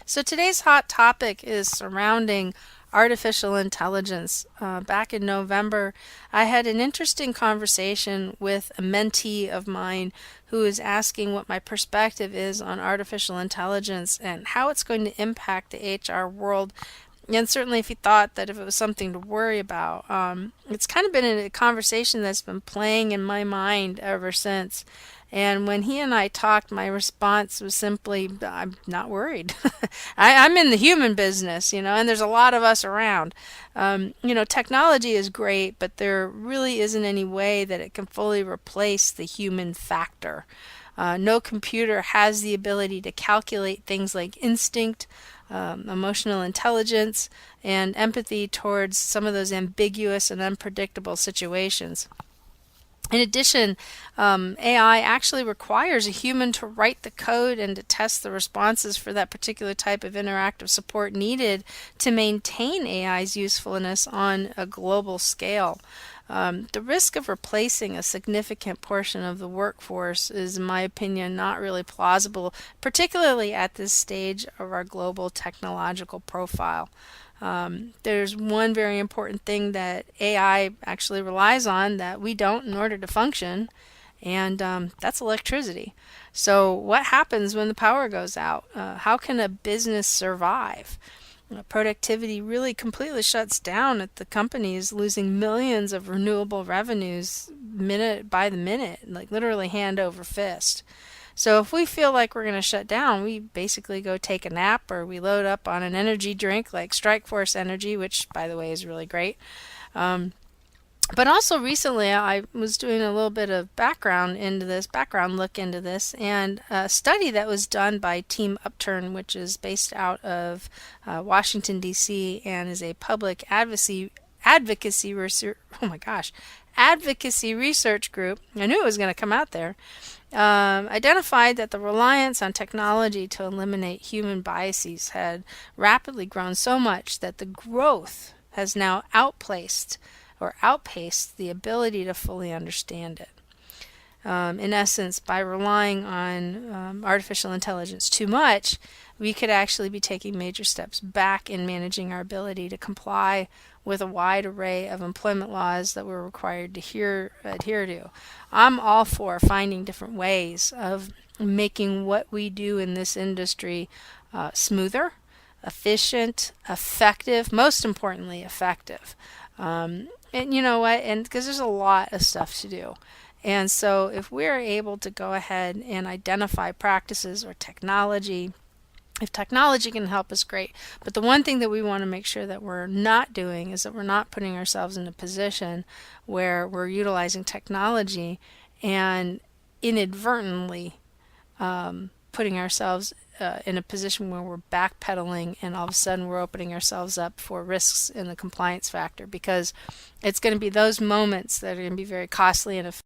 So today's hot topic is surrounding artificial intelligence. Back in November, I had an interesting conversation with a mentee of mine who is asking what my perspective is on artificial intelligence and how it's going to impact the HR world. And certainly, if he thought that if it was something to worry about, it's kind of been a conversation that's been playing in my mind ever since. And when he and I talked, my response was simply, I'm not worried. I'm in the human business, and there's a lot of us around. Technology is great, but there really isn't any way that it can fully replace the human factor. No computer has the ability to calculate things like instinct, emotional intelligence, and empathy towards some of those ambiguous and unpredictable situations. In addition, AI actually requires a human to write the code and to test the responses for that particular type of interactive support needed to maintain AI's usefulness on a global scale. The risk of replacing a significant portion of the workforce is, in my opinion, not really plausible, particularly at this stage of our global technological profile. There's one very important thing that AI actually relies on that we don't in order to function, and that's electricity. So, what happens when the power goes out? How can a business survive? Productivity really completely shuts down at the companies, losing millions of renewable revenues minute by the minute, like literally hand over fist. So if we feel like we're going to shut down, we basically go take a nap or we load up on an energy drink like Strikeforce Energy, which by the way is really great. Um, but also recently I was doing a little bit of background look into this, and a study that was done by Team Upturn, which is based out of Washington, D.C., and is a public advocacy research, oh my gosh, advocacy research group. I knew it was going to come out there. Identified that the reliance on technology to eliminate human biases had rapidly grown so much that the growth has now outpaced the ability to fully understand it. In essence, by relying on artificial intelligence too much, we could actually be taking major steps back in managing our ability to comply with a wide array of employment laws that we're required to adhere to. I'm all for finding different ways of making what we do in this industry smoother, efficient, effective, most importantly, effective. And you know what? And because there's a lot of stuff to do. And so if we're able to go ahead and identify practices or technology, if technology can help us, great. But the one thing that we want to make sure that we're not doing is that we're not putting ourselves in a position where we're utilizing technology and inadvertently putting ourselves in a position where we're backpedaling and all of a sudden we're opening ourselves up for risks in the compliance factor, because it's going to be those moments that are going to be very costly and